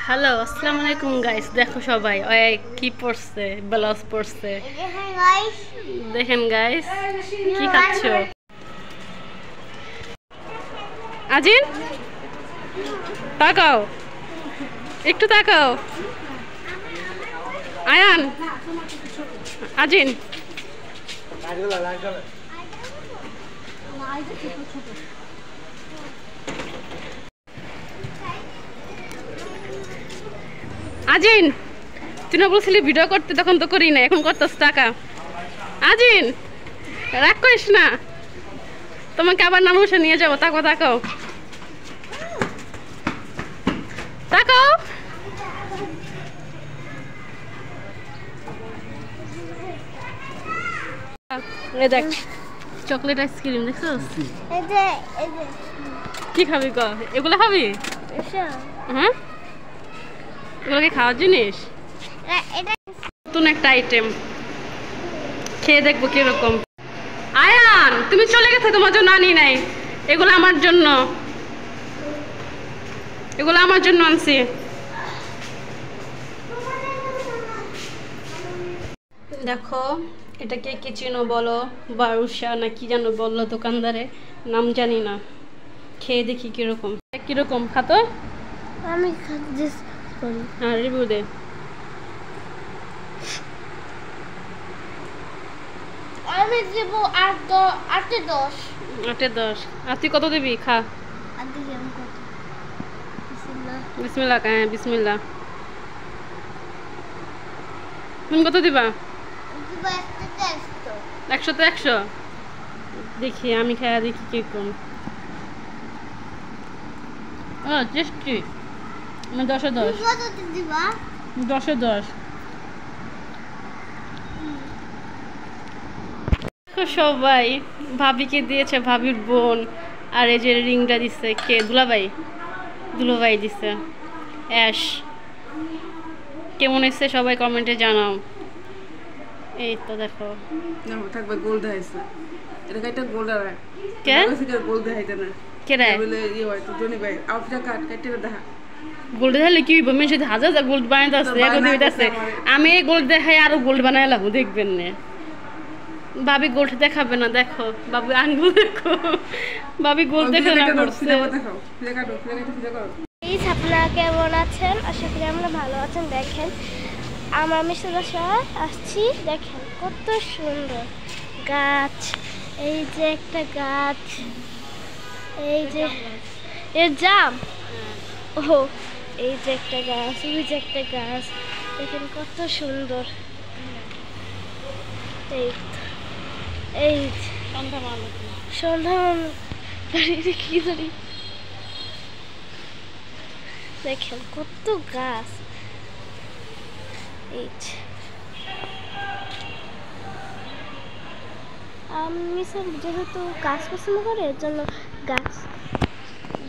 Hello, আসসালামু আলাইকুম guys. দেখো সবাই কি পড়ছে, ব্লাউজ পড়ছে। দেখেন গাইস কি খাচ্ছ। আজিন তাকাও, একটু তাকাও। আয়ান, আজিন আজিন, তুই না বলছিলি ভিডিও করতে, তখন তো করি না, এখন করতেছ টাকা। আজিন রাগ করিস না, তোমাকে আবার নামুসে নিয়ে যাবো। তাকাও তাকাও তাকাও। এই দেখ চকলেট আইসক্রিম, দেখছিস? কি খাবি ক? এগুলো খাবি? হ্যাঁ, এগুলো কি খাওয়ার জিনিস? নতুন একটা আইটেম, খেয়ে দেখবো কিরকম। আয়ান তুমি চলে গেছো, তোমার জন্য আনি নাই। এগুলো আমার জন্য, এগুলো আমার জন্য আনছি। দেখো এটাকে কি চিনো বলো, বারুসা না কি জানো বললো দোকানদারে, নাম জানি না। খেয়ে দেখি কিরকম। কিরকম খাতো? আমি হ্যাঁ রিভিউ দে। আমি দেব 8-10। 8-10। আর তুই কত দিবি? খা। বিসমিল্লাহ। হ্যাঁ বিসমিল্লাহ। তুমি কত দিবা? 100 তে 100। দেখি আমি খাইয়া দেখি কিরকম। টেস্টি। আমি 10-এ 10। 10-এ 10। সবাই ভাবিকে দিয়েছে, ভাবির বোন। আর এই যে রিংটা দিচ্ছে কে? দুলাভাই দিচ্ছে। অ্যাশ কেমন এসছে সবাই কমেন্টে জানাও। এই তো দেখো থাকবে গোল দেখাইছে, এটা কাইটা গোল আর কে গোল দেখাইতে না কে রে বলে ইয়ে হয় তো জনি ভাই আউটটা কাটতে দেখা গোল্ড দেখালে কি হইব? মেশে হাজার গোল্ড বানাইতে আসছে, এখন দিতেছে। আমি এই গোল্ড দেখাই আরো গোল্ড বানাইলাম, দেখবেন না। ভাবি গোল্ড দেখাবে না, দেখো বাবু আঙ্গুল দেখো, ভাবি গোল্ড দেখে না করছে। আপনারা কেমন আছেন? আশা করি আমরা ভালো আছেন। দেখেন আমার মিষ্টি বাসায় আসছি, দেখেন কত সুন্দর গাছ। এই যে একটা গাছ, এই যে এর জাম। ও এই যে একটা গাছ, ওই যে একটা গাছ, দেখেন কত সুন্দর। এই সন্ধ্যা কি জানি, দেখেন কত গাছ। আমি স্যার যেহেতু গাছ পছন্দ করে, এর জন্য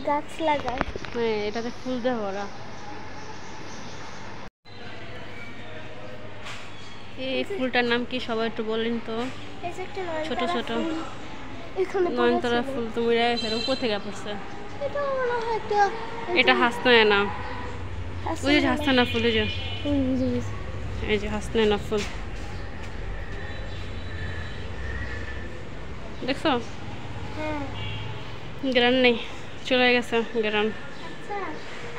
গাছ লাগায়। হ্যাঁ এটাতে ফুল দেয় ওরা। এই ফুলটার নাম কি সবাই একটু বলেন তো? ছোট ছোট নয়নতারা ফুল। তুমি উপর থেকে পড়ছে। এটা হাসনায়না, ওই যে হাসনায়না ফুল, এই যে হাসনায়না ফুল, দেখছো? গ্রান নেই, চলে গেছে গ্রান।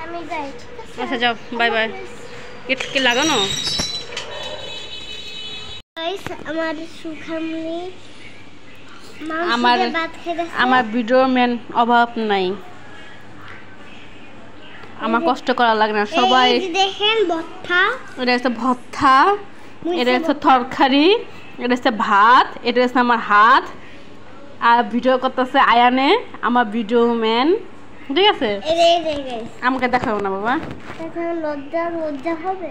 আমি যাই। আচ্ছা যাও, বাই বাই। কি লাগানো? আমার ভিডিও ম্যান অভাব নাই, আমার কষ্ট করা লাগে না। সবাই দেখেন ভর্তা, এটা হচ্ছে ভর্তা, এটা হচ্ছে তরকারি, এটা হচ্ছে ভাত, এটা হচ্ছে আমার হাত। আর ভিডিও করতেছে আয়ানে, আমার ভিডিও ম্যান। ঠিক আছে, আমাকে দেখাবো না বাবা, লজ্জা হবে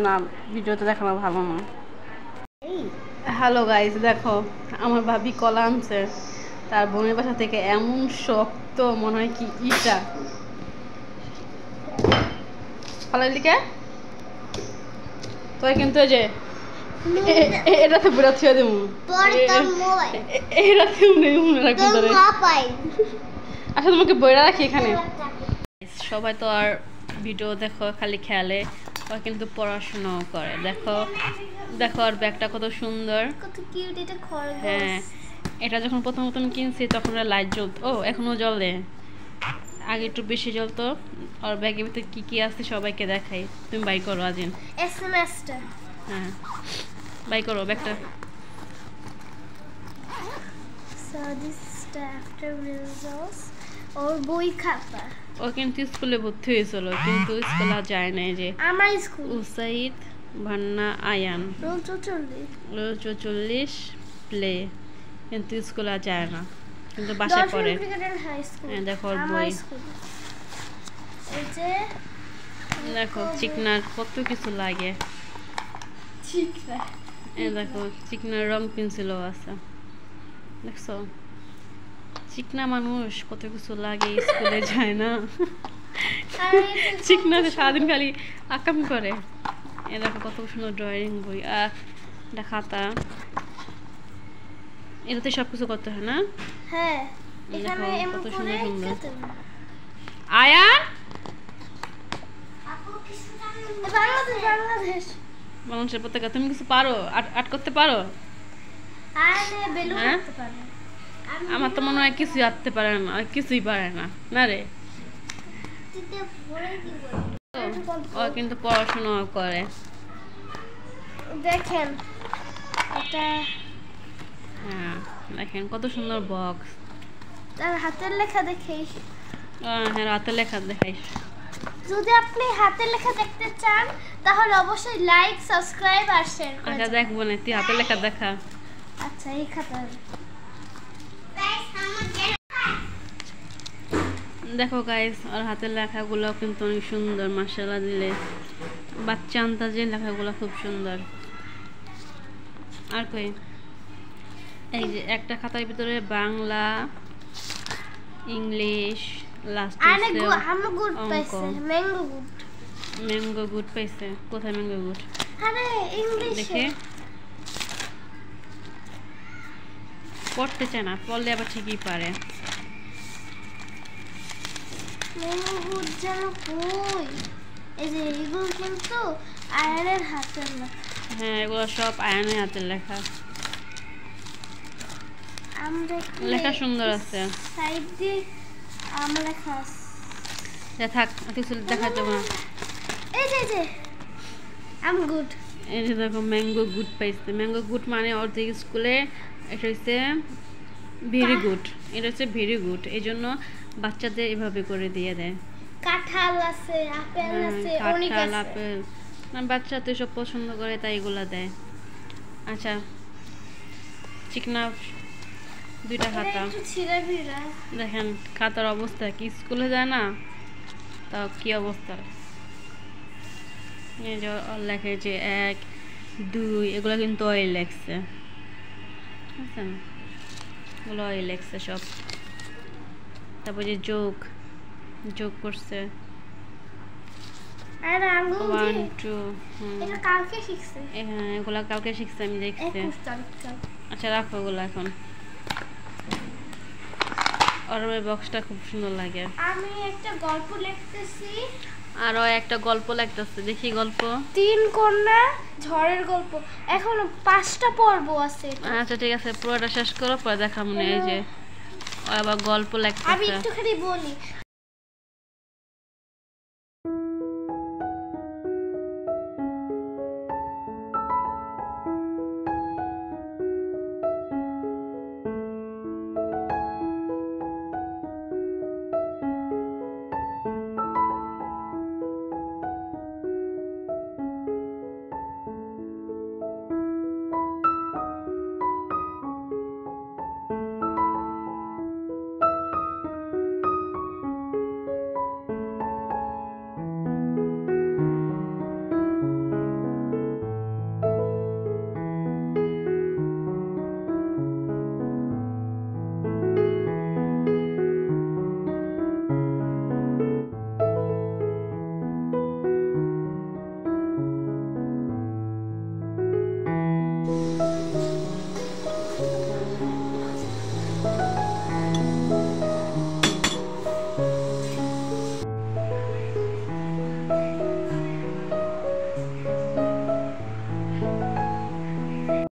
না, ভিডিওতে দেখানো ভালো না। হ্যালো গাইস, দেখো আমার ভাবি কলা আনছে তার বোনের বাসা থেকে, এমন শক্ত মনে হয় কি ইটা। কলা লিখে তো কিন্তু এই যে এটাতে বুড়া থিয়ে দেবো, আচ্ছা তোমাকে বইরা রাখি এখানে। সবাই তো আর ভিডিও দেখো, খালি খেলে, ও কিন্তু পড়াশোনাও করে। দেখো দেখো ওর ব্যাগটা কত সুন্দর, কত কিউট। এটা খরগোশ। হ্যাঁ, এটা যখন প্রথম প্রথম কিনছি তখন লাইট জ্বলতো, ও এখনো জ্বলে, আগে একটু বেশি জ্বলতো। আর ব্যাগের ভিতরে কি কি আছে সবাইকে দেখাই। তুমি বাই করো আজিন। এসএমএসটা। হ্যাঁ, বাই করো ব্যাগটা। So this is the after results. ওর বই খাতা। ও কিন্তু স্কুলে ভর্তি হয়েছিল, কিন্তু স্কুলে যায় না। যে আমার স্কুল উসাইদ ভান্না আয়ান রোল 44 44 প্লে, কিন্তু স্কুলে যায় না, কিন্তু বাসায় পড়ে। High school. হ্যাঁ, দেখো ওর আমার বই। স্কুল। এই যে দেখো চিকনার কত কিছু লাগে। ঠিক আছে। এই দেখো চিকনার রং পেন্সিলও আছে, দেখছো? চিকনা মানুষ কত কিছু লাগে, স্কুলে যায় না। চিকনাতে সারাদিন খালি আকাম করে। এ দেখো কত সুন্দর ড্রয়িং বই, এটা খাতা, এটাতে সবকিছু করতে হয় না? হ্যাঁ, দেখো এখানে এমন কত করে সুন্দর সুন্দর। খেতে হবে। আয়ান, বাংলাদেশ মানুষের পতাকা তুমি কিছু পারো? আর্ট করতে পারো? আরে বেলুন হ্যাঁ? করতে পারে। আমার তো মনে হয় কিছুই আঁকতে পারে না, আর কিছুই পারে না, না রে? ও কিন্তু পড়াশোনা করে। দেখেন এটা, হ্যাঁ দেখেন কত সুন্দর বক্স। তার হাতের লেখা দেখেই। হ্যাঁ, রাতে লেখা দেখাইস। যদি আপনি হাতের লেখা দেখতে চান তাহলে অবশ্যই লাইক, সাবস্ক্রাইব আর শেয়ার করুন। আচ্ছা দেখবো না, তুই হাতে লেখা দেখা। আচ্ছা, এই খাতা দেখো গাইস, আর হাতের লেখাগুলো কিন্তু অনেক সুন্দর, মাশাআল্লাহ দিলে। বাচ্চা আন্দাজের লেখাগুলো খুব সুন্দর। আর কই, এই যে একটা খাতার ভিতরে বাংলা, ইংলিশ, লাস্ট আরে আমরা গুড পাইছে, ম্যাঙ্গো গুড। ম্যাঙ্গো গুড পাইছে? কোথায় ম্যাঙ্গো গুড? আরে ইংলিশে দেখে পড়তে চায় না, পড়লে আবার ঠিকই পারে। ম্যাঙ্গো গুড যেন কই? এই যে এগুলো কিন্তু আয়নের হাতের লেখা। হ্যাঁ, এগুলো সব আয়ানের হাতের লেখা। আমরা লেখা সুন্দর আছে। সাইড দিয়ে আম লেখা আছে। থাক, কিছু দেখাতে হবে না। এই যে আম গুড। এই যে দেখো ম্যাঙ্গো গুড পাইছে। ম্যাঙ্গো গুড মানে অর্ধেক স্কুলে এটা হচ্ছে ভেরি গুড, এটা হচ্ছে ভেরি গুড, এই জন্য বাচ্চাদের এভাবে করে দিয়ে দেয়। কাঁঠাল আছে, আপেল আছে, অনেক কাঁঠাল, আছে। আপেল, না বাচ্চা তো সব পছন্দ করে তাই এগুলা দেয়। আচ্ছা, চিকনা দুইটা খাতা একটু ছিঁড়া ভিড়া। দেখেন, খাতার অবস্থা কি, স্কুলে যায় না তাও কি অবস্থা। এই যে লেখে যে 1 2, এগুলো কিন্তু অয়েল লেখছে, বুঝছেন? এগুলো অয়েল লেখছে সব। তারপর যে যোগ করছে আর আঙ্গুল 1 দিয়ে 2। এটা কালকে শিখছে। হ্যাঁ, এগুলা কালকে শিখছে, আমি দেখছি। 21 তারিখ। আচ্ছা রাখো এগুলো এখন। আর ওই বক্সটা খুব সুন্দর লাগে। আমি একটা গল্প লিখতেছি। আর ও একটা গল্প লিখতেছে, দেখি গল্প। 3 কন্যা ঝড়ের গল্প। এখনো 5টা পর্ব আছে। আচ্ছা ঠিক আছে, পুরোটা শেষ করো, পরে দেখা মনে। এই যে ও আবার গল্প আমি লিখতেছে। একটুখানি বলি,